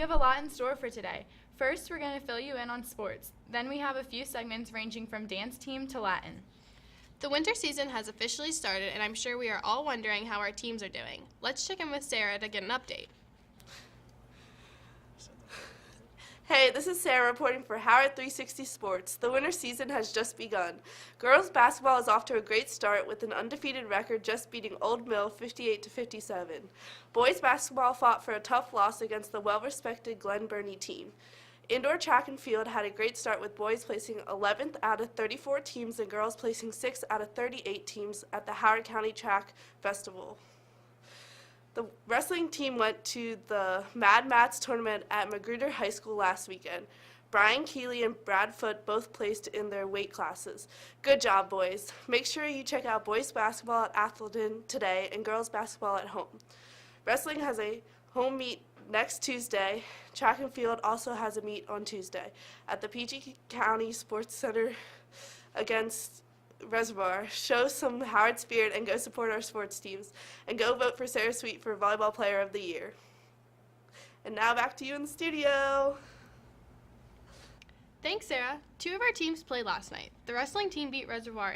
have a lot in store for today. First, we're going to fill you in on sports. Then we have a few segments ranging from dance team to Latin. The winter season has officially started, and I'm sure we are all wondering how our teams are doing. Let's check in with Sarah to get an update. Hey, this is Sarah reporting for Howard 360 Sports. The winter season has just begun. Girls basketball is off to a great start with an undefeated record just beating Old Mill 58-57. Boys basketball fought for a tough loss against the well-respected Glen Burnie team. Indoor track and field had a great start with boys placing 11th out of 34 teams and girls placing 6th out of 38 teams at the Howard County Track Festival. The wrestling team went to the Mad Mats tournament at Magruder High School last weekend. Brian Keeley and Brad Foote both placed in their weight classes. Good job, boys. Make sure you check out boys basketball at Atherton today and girls basketball at home. Wrestling has a home meet next Tuesday. Track and field also has a meet on Tuesday at the PG County Sports Center against Reservoir. Show some Howard spirit and go support our sports teams. And go vote for Sarah Sweet for Volleyball Player of the Year. And now back to you in the studio. Thanks, Sarah. 2 of our teams played last night. The wrestling team beat Reservoir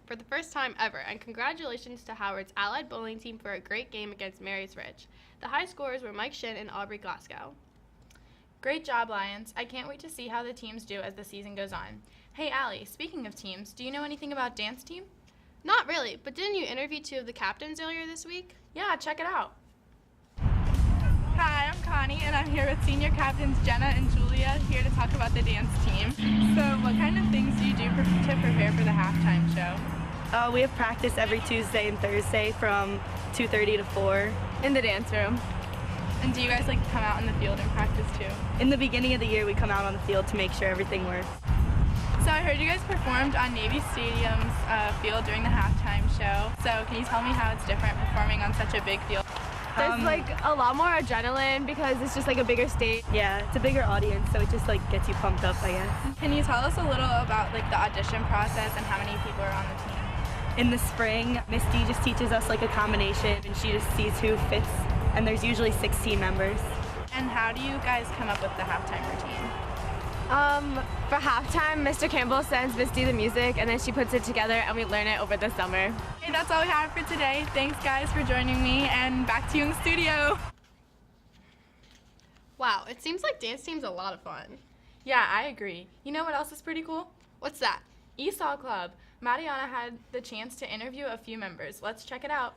for the first time ever, and congratulations to Howard's Allied bowling team for a great game against Marys Ridge. The high scorers were Mike Shin and Aubrey Glasgow. Great job, Lions. I can't wait to see how the teams do as the season goes on. Hey, Allie, speaking of teams, do you know anything about dance team? Not really, but didn't you interview 2 of the captains earlier this week? Yeah, check it out. Hi, I'm Connie, and I'm here with senior captains Jenna and Julia here to talk about the dance team. So what kind of things do you do to prepare for the halftime show? We have practice every Tuesday and Thursday from 2:30 to 4. In the dance room. And do you guys like to come out in the field and practice too? In the beginning of the year, we come out on the field to make sure everything works. So I heard you guys performed on Navy Stadium's field during the halftime show. So can you tell me how it's different performing on such a big field? There's like a lot more adrenaline because it's just like a bigger stage. Yeah, it's a bigger audience, so it just like gets you pumped up, I guess. Can you tell us a little about like the audition process and how many people are on the team? In the spring, Miss D just teaches us like a combination, and she just sees who fits, and there's usually 16 members. And how do you guys come up with the halftime routine? For halftime, Mr. Campbell sends Miss D the music, and then she puts it together, and we learn it over the summer. Okay, that's all we have for today. Thanks, guys, for joining me, and back to you in the studio. Wow, it seems like dance team's a lot of fun. Yeah, I agree. You know what else is pretty cool? What's that? ESOL Club. Mariana had the chance to interview a few members. Let's check it out.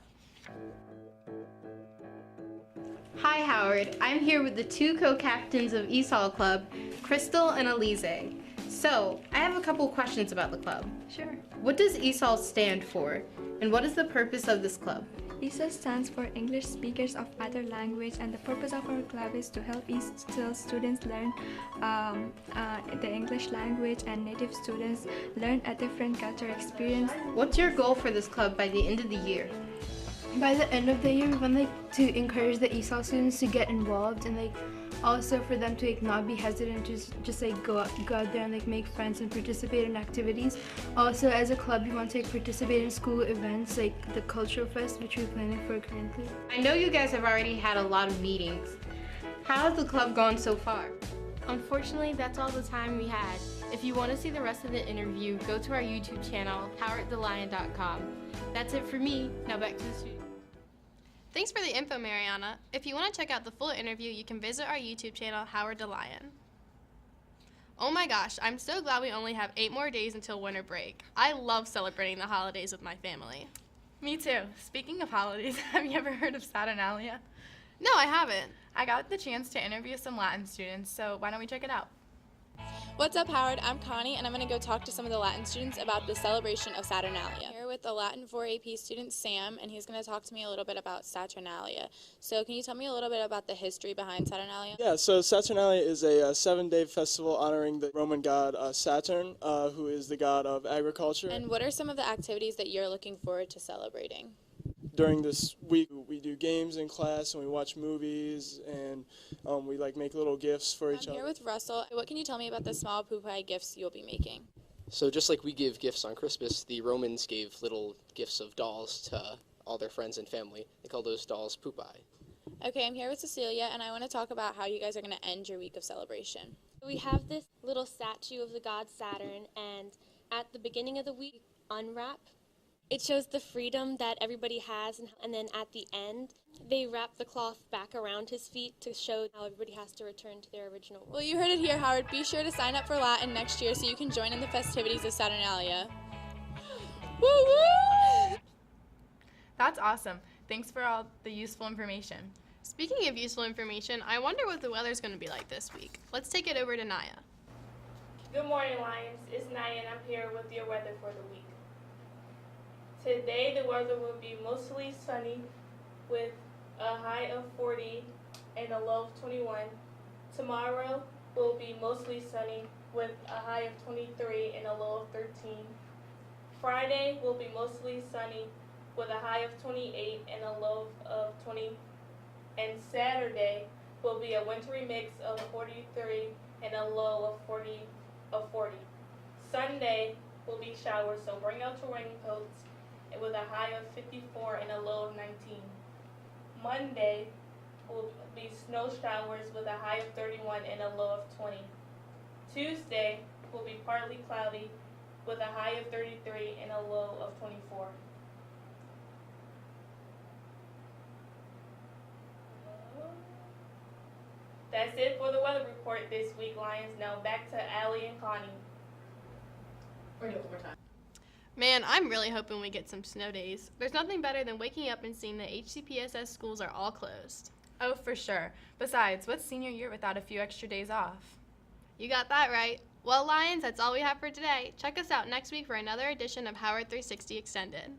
Hi Howard, I'm here with the 2 co-captains of ESOL Club, Crystal and Alize. So, I have a couple questions about the club. Sure. What does ESOL stand for, and what is the purpose of this club? ESOL stands for English Speakers of Other Language, and the purpose of our club is to help ESOL students learn the English language and native students learn a different culture experience. What's your goal for this club by the end of the year? By the end of the year, we want to encourage the ESOL students to get involved and also for them to not be hesitant to just go out there and make friends and participate in activities. Also, as a club, we want to participate in school events like the Cultural Fest, which we're planning for currently. I know you guys have already had a lot of meetings. How has the club gone so far? Unfortunately, that's all the time we had. If you want to see the rest of the interview, go to our YouTube channel, howardthelion.com. That's it for me. Now back to the studio. Thanks for the info, Mariana. If you want to check out the full interview, you can visit our YouTube channel, Howard the Lion. Oh my gosh, I'm so glad we only have 8 more days until winter break. I love celebrating the holidays with my family. Me too. Speaking of holidays, have you ever heard of Saturnalia? No, I haven't. I got the chance to interview some Latin students, so why don't we check it out? What's up, Howard? I'm Connie, and I'm going to go talk to some of the Latin students about the celebration of Saturnalia. I'm here with a Latin 4 AP student, Sam, and he's going to talk to me a little bit about Saturnalia. So can you tell me a little bit about the history behind Saturnalia? Yeah, so Saturnalia is a 7-day festival honoring the Roman god Saturn, who is the god of agriculture. And what are some of the activities that you're looking forward to celebrating? During this week, we do games in class, and we watch movies, and we make little gifts for each other. I'm here with Russell. What can you tell me about the small pupae gifts you'll be making? So just like we give gifts on Christmas, the Romans gave little gifts of dolls to all their friends and family. They call those dolls pupae. Okay, I'm here with Cecilia, and I want to talk about how you guys are going to end your week of celebration. We have this little statue of the god Saturn, and at the beginning of the week, unwrap. It shows the freedom that everybody has, and then at the end, they wrap the cloth back around his feet to show how everybody has to return to their original world. Well, you heard it here, Howard. Be sure to sign up for Latin next year so you can join in the festivities of Saturnalia. Woo woo! That's awesome. Thanks for all the useful information. Speaking of useful information, I wonder what the weather's going to be like this week. Let's take it over to Naya. Good morning, Lions. It's Naya, and I'm here with your weather for the week. Today, the weather will be mostly sunny with a high of 40 and a low of 21. Tomorrow will be mostly sunny with a high of 23 and a low of 13. Friday will be mostly sunny with a high of 28 and a low of 20. And Saturday will be a wintry mix of 43 and a low of 40. Sunday will be showers, so bring out your raincoats with a high of 54 and a low of 19. Monday will be snow showers with a high of 31 and a low of 20. Tuesday will be partly cloudy with a high of 33 and a low of 24. That's it for the weather report this week, Lions. Now back to Allie and Connie. We're doing it one more time. Man, I'm really hoping we get some snow days. There's nothing better than waking up and seeing that HCPSS schools are all closed. Oh, for sure. Besides, what's senior year without a few extra days off? You got that right. Well, Lions, that's all we have for today. Check us out next week for another edition of Howard 360 Extended.